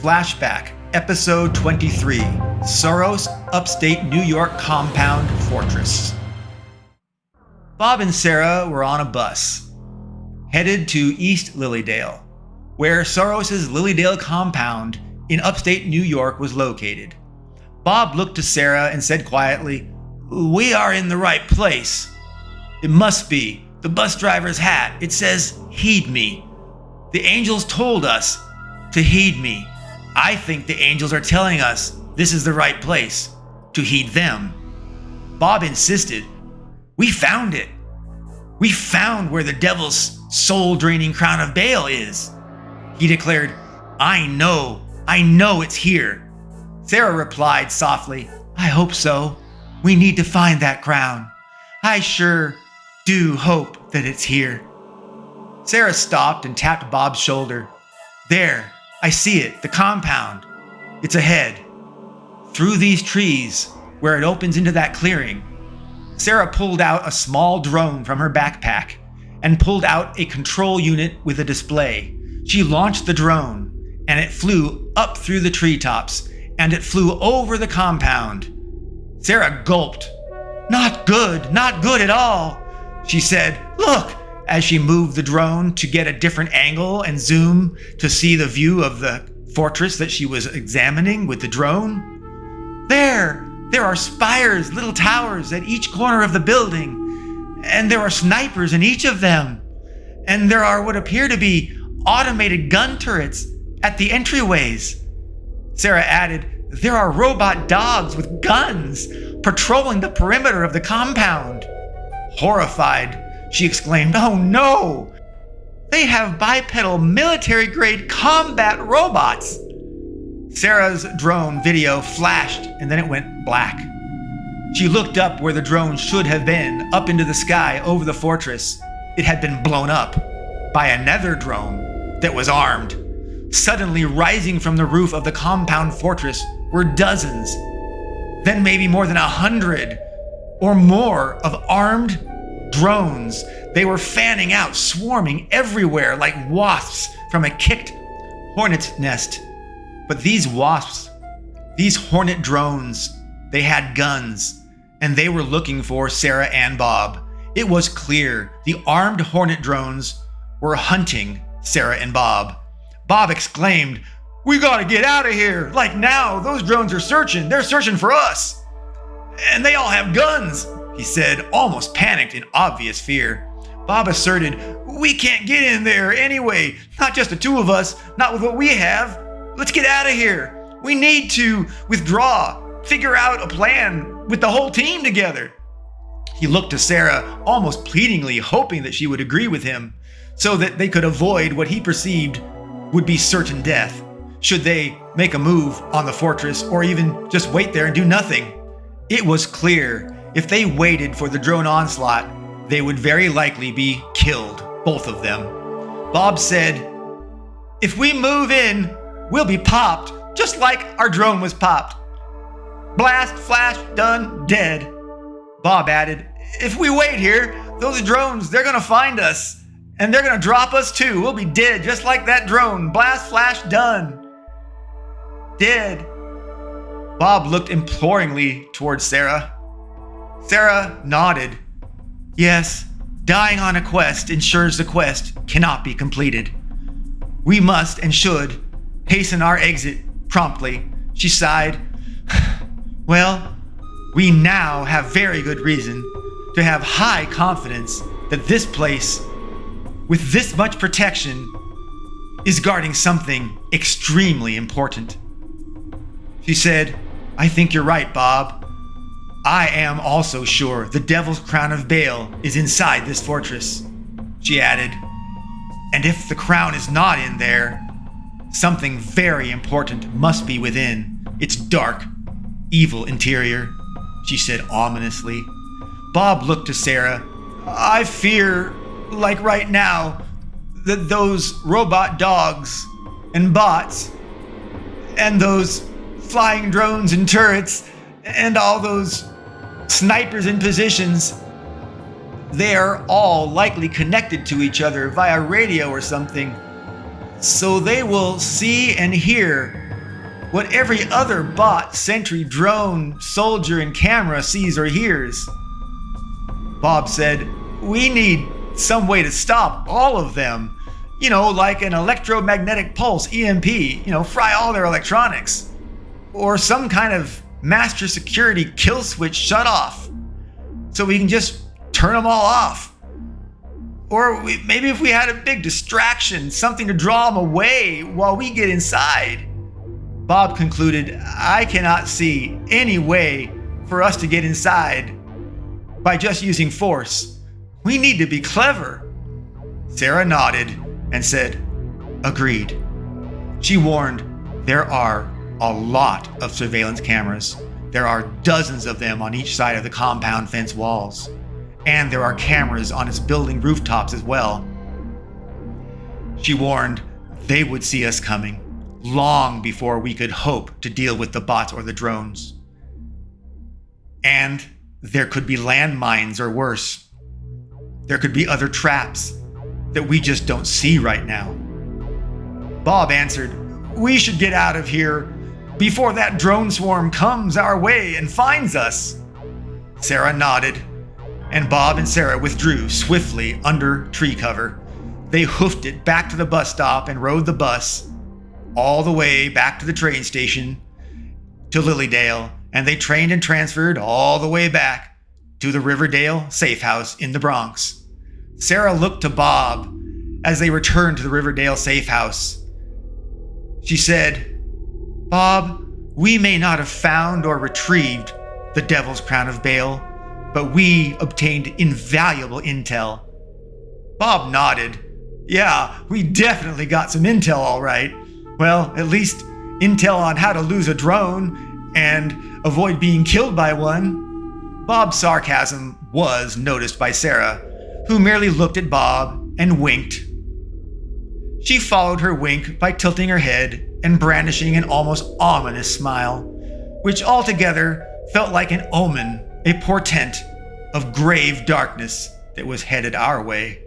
Flashback, Episode 23, Soros Upstate New York Compound Fortress. Bob and Sarah were on a bus, headed to East Lilydale, where Soros' Lilydale compound in upstate New York was located. Bob looked to Sarah and said quietly, "We are in the right place. It must be. The bus driver's hat. It says, 'Heed me.' The angels told us to heed me. I think the angels are telling us this is the right place, to heed them." Bob insisted, "We found it. We found where the devil's soul-draining crown of Baal is." He declared, I know it's here." Sarah replied softly, "I hope so. We need to find that crown. I sure do hope that it's here." Sarah stopped and tapped Bob's shoulder. "There, I see it, the compound. It's ahead. Through these trees, where it opens into that clearing." Sarah pulled out a small drone from her backpack and pulled out a control unit with a display. She launched the drone, and it flew up through the treetops, and it flew over the compound. Sarah gulped. Not good at all," she said. "Look," as she moved the drone to get a different angle and zoom to see the view of the fortress that she was examining with the drone. There are spires, little towers at each corner of the building, and there are snipers in each of them, and there are what appear to be automated gun turrets at the entryways." Sarah added, "There are robot dogs with guns patrolling the perimeter of the compound." Horrified, she exclaimed, "Oh no! They have bipedal military-grade combat robots!" Sarah's drone video flashed and then it went black. She looked up where the drone should have been, up into the sky over the fortress. It had been blown up by another drone that was armed. Suddenly rising from the roof of the compound fortress were dozens, then maybe more than 100 or more of armed drones. They were fanning out, swarming everywhere like wasps from a kicked hornet's nest. But these wasps, these hornet drones, they had guns, and they were looking for Sarah and Bob. It was clear the armed hornet drones were hunting Sarah and Bob. Bob exclaimed, "We gotta get out of here! Like now, those drones are searching. They're searching for us. And they all have guns," he said, almost panicked in obvious fear. Bob asserted, "We can't get in there anyway. Not just the two of us, not with what we have. Let's get out of here. We need to withdraw, figure out a plan with the whole team together." He looked to Sarah, almost pleadingly, hoping that she would agree with him, so that they could avoid what he perceived would be certain death, should they make a move on the fortress or even just wait there and do nothing. It was clear if they waited for the drone onslaught, they would very likely be killed, both of them. Bob said, "If we move in, we'll be popped, just like our drone was popped. Blast, flash, done, dead." Bob added, "If we wait here, those drones, they're gonna find us, and they're gonna drop us too. We'll be dead, just like that drone. Blast, flash, done. Dead." Bob looked imploringly towards Sarah. Sarah nodded. "Yes, dying on a quest ensures the quest cannot be completed. We must and should hasten our exit promptly," she sighed. "Well, we now have very good reason to have high confidence that this place, with this much protection, is guarding something extremely important." She said, "I think you're right, Bob. I am also sure the devil's crown of Baal is inside this fortress," she added. "And if the crown is not in there, something very important must be within its dark, evil interior," she said ominously. Bob looked to Sarah. "I fear, like right now, that those robot dogs and bots and those flying drones and turrets and all those snipers in positions, they are all likely connected to each other via radio or something. So they will see and hear what every other bot, sentry, drone, soldier, and camera sees or hears. Bob said, we need some way to stop all of them. Like an electromagnetic pulse, EMP, fry all their electronics. Or some kind of master security kill switch shut off, so we can just turn them all off. Or maybe if we had a big distraction, something to draw them away while we get inside. Bob concluded, I cannot see any way for us to get inside by just using force. We need to be clever. Sarah nodded and said, agreed. She warned, there are a lot of surveillance cameras. There are dozens of them on each side of the compound fence walls. And there are cameras on its building rooftops as well. She warned they would see us coming long before we could hope to deal with the bots or the drones. And there could be landmines or worse. There could be other traps that we just don't see right now. Bob answered, we should get out of here before that drone swarm comes our way and finds us. Sarah nodded, and Bob and Sarah withdrew swiftly under tree cover. They hoofed it back to the bus stop and rode the bus all the way back to the train station to Lilydale, and they trained and transferred all the way back to the Riverdale safe house in the Bronx. Sarah looked to Bob as they returned to the Riverdale safe house. She said, Bob, we may not have found or retrieved the Devil's Crown of Baal, but we obtained invaluable intel. Bob nodded. Yeah, we definitely got some intel, all right. Well, at least intel on how to lose a drone and avoid being killed by one. Bob's sarcasm was noticed by Sarah, who merely looked at Bob and winked. She followed her wink by tilting her head and brandishing an almost ominous smile, which altogether felt like an omen, a portent of grave darkness that was headed our way.